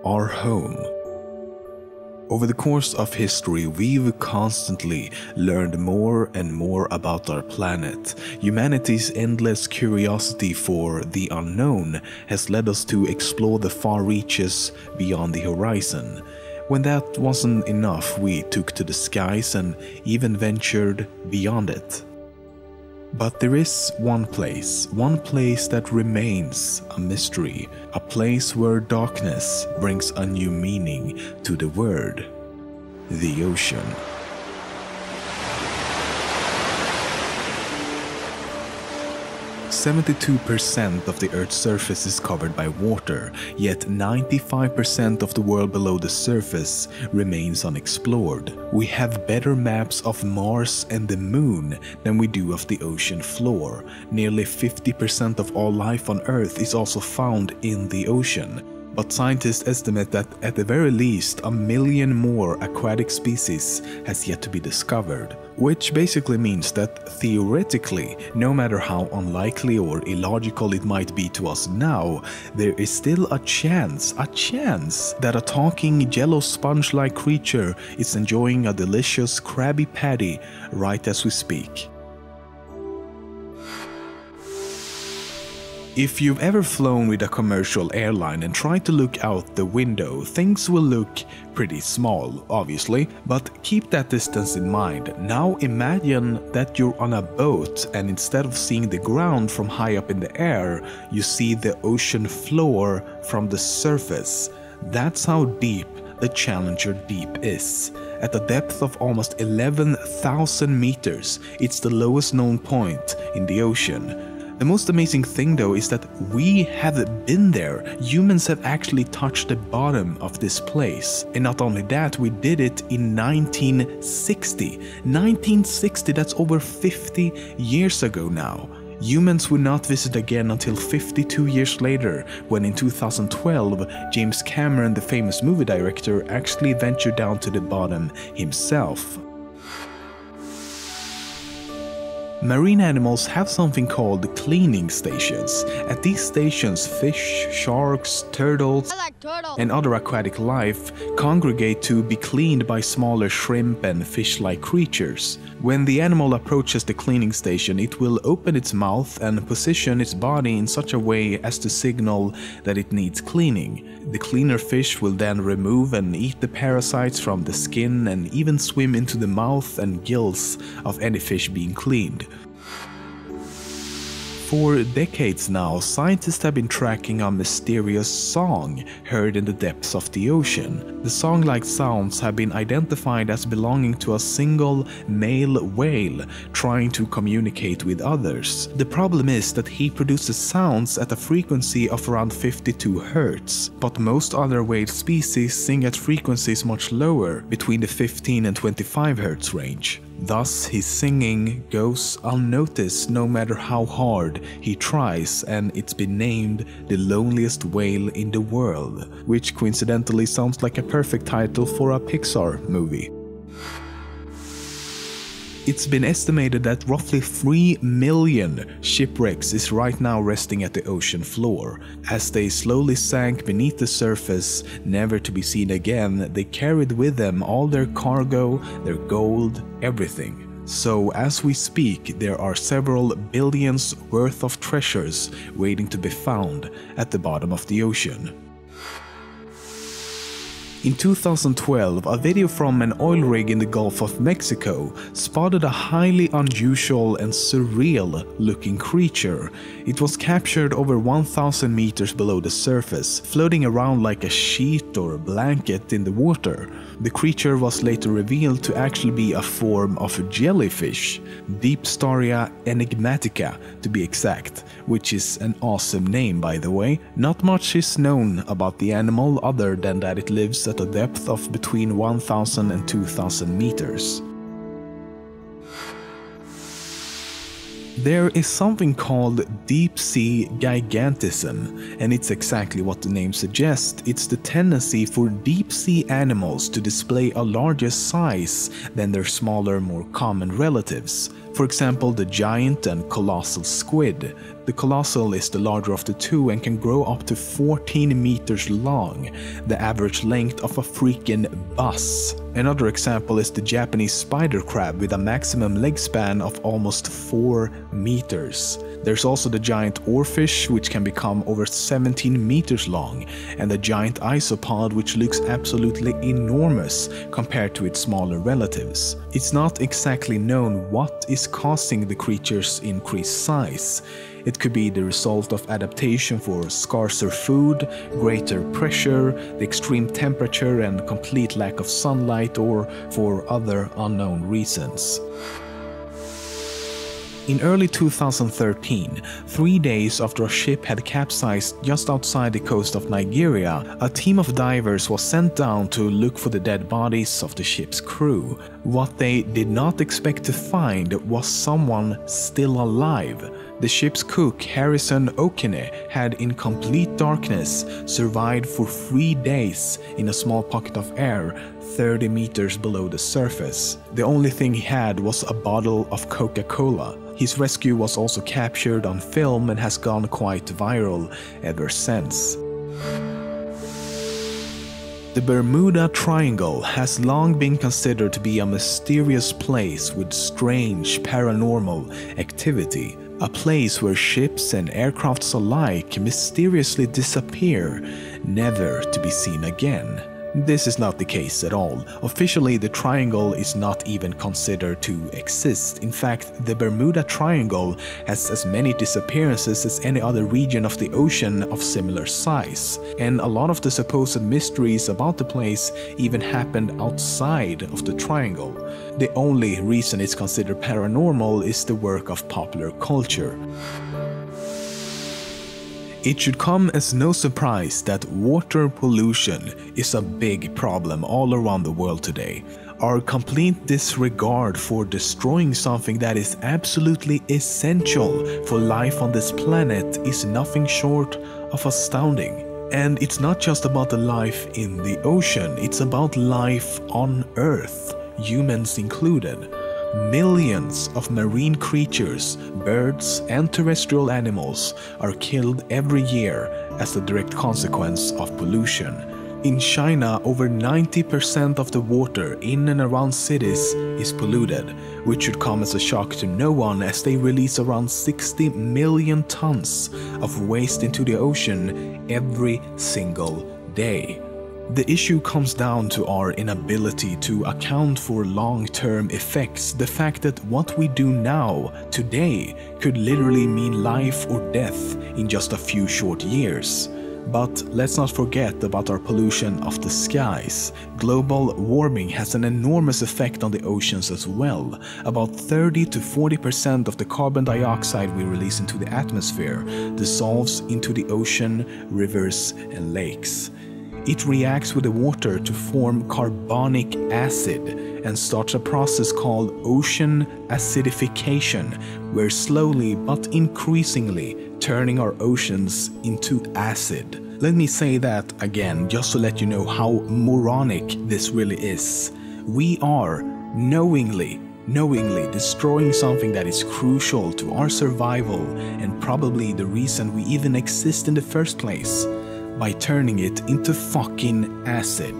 our home. Over the course of history, we've constantly learned more and more about our planet. Humanity's endless curiosity for the unknown has led us to explore the far reaches beyond the horizon. When that wasn't enough, we took to the skies and even ventured beyond it. But there is one place that remains a mystery, a place where darkness brings a new meaning to the word, the ocean. 72% of the Earth's surface is covered by water, yet 95% of the world below the surface remains unexplored. We have better maps of Mars and the Moon than we do of the ocean floor. Nearly 50% of all life on Earth is also found in the ocean. But scientists estimate that at the very least 1 million more aquatic species has yet to be discovered, which basically means that theoretically, no matter how unlikely or illogical it might be to us now, there is still a chance that a talking yellow sponge-like creature is enjoying a delicious Krabby Patty right as we speak. If you've ever flown with a commercial airline and tried to look out the window, things will look pretty small, obviously, but keep that distance in mind. Now imagine that you're on a boat and instead of seeing the ground from high up in the air, you see the ocean floor from the surface. That's how deep the Challenger Deep is. At a depth of almost 11,000 meters, it's the lowest known point in the ocean. The most amazing thing though is that we have been there. Humans have actually touched the bottom of this place. And not only that, we did it in 1960. 1960, that's over 50 years ago now. Humans would not visit again until 52 years later, when in 2012, James Cameron, the famous movie director, actually ventured down to the bottom himself. Marine animals have something called cleaning stations. At these stations, fish, sharks, turtles, and other aquatic life congregate to be cleaned by smaller shrimp and fish-like creatures. When the animal approaches the cleaning station, it will open its mouth and position its body in such a way as to signal that it needs cleaning. The cleaner fish will then remove and eat the parasites from the skin and even swim into the mouth and gills of any fish being cleaned. For decades now, scientists have been tracking a mysterious song heard in the depths of the ocean. The song-like sounds have been identified as belonging to a single male whale trying to communicate with others. The problem is that he produces sounds at a frequency of around 52 Hz, but most other whale species sing at frequencies much lower, between the 15 and 25 Hz range. Thus, his singing goes unnoticed no matter how hard he tries, and it's been named the loneliest whale in the world, which coincidentally sounds like a perfect title for a Pixar movie. It's been estimated that roughly 3 million shipwrecks is right now resting at the ocean floor. As they slowly sank beneath the surface, never to be seen again, they carried with them all their cargo, their gold, everything. So as we speak, there are several billions worth of treasures waiting to be found at the bottom of the ocean. In 2012, a video from an oil rig in the Gulf of Mexico spotted a highly unusual and surreal-looking creature. It was captured over 1,000 meters below the surface, floating around like a sheet or a blanket in the water. The creature was later revealed to actually be a form of a jellyfish, Deepstaria enigmatica to be exact, which is an awesome name by the way. Not much is known about the animal other than that it lives at a depth of between 1,000 and 2,000 meters. There is something called deep sea gigantism, and it's exactly what the name suggests. It's the tendency for deep sea animals to display a larger size than their smaller, more common relatives. For example, the giant and colossal squid. The colossal is the larger of the two and can grow up to 14 meters long, the average length of a freaking bus. Another example is the Japanese spider crab with a maximum leg span of almost 4 meters. There's also the giant oarfish, which can become over 17 meters long, and the giant isopod, which looks absolutely enormous compared to its smaller relatives. It's not exactly known what is causing the creature's increased size. It could be the result of adaptation for scarcer food, greater pressure, the extreme temperature and complete lack of sunlight, or for other unknown reasons. In early 2013, 3 days after a ship had capsized just outside the coast of Nigeria, a team of divers was sent down to look for the dead bodies of the ship's crew. What they did not expect to find was someone still alive. The ship's cook, Harrison Okene, had in complete darkness survived for 3 days in a small pocket of air 30 meters below the surface. The only thing he had was a bottle of Coca-Cola. His rescue was also captured on film and has gone quite viral ever since. The Bermuda Triangle has long been considered to be a mysterious place with strange paranormal activity. A place where ships and aircrafts alike mysteriously disappear, never to be seen again. This is not the case at all. Officially, the triangle is not even considered to exist. In fact, the Bermuda Triangle has as many disappearances as any other region of the ocean of similar size. And a lot of the supposed mysteries about the place even happened outside of the triangle. The only reason it's considered paranormal is the work of popular culture. It should come as no surprise that water pollution is a big problem all around the world today. Our complete disregard for destroying something that is absolutely essential for life on this planet is nothing short of astounding. And it's not just about the life in the ocean, it's about life on Earth, humans included. Millions of marine creatures, birds and terrestrial animals are killed every year as a direct consequence of pollution. In China, over 90% of the water in and around cities is polluted, which should come as a shock to no one as they release around 60 million tons of waste into the ocean every single day. The issue comes down to our inability to account for long-term effects, the fact that what we do now, today, could literally mean life or death in just a few short years. But let's not forget about our pollution of the skies. Global warming has an enormous effect on the oceans as well. About 30 to 40% of the carbon dioxide we release into the atmosphere dissolves into the ocean, rivers and lakes. It reacts with the water to form carbonic acid and starts a process called ocean acidification, where slowly but increasingly turning our oceans into acid. Let me say that again, just to let you know how moronic this really is. We are knowingly destroying something that is crucial to our survival and probably the reason we even exist in the first place, by turning it into fucking acid.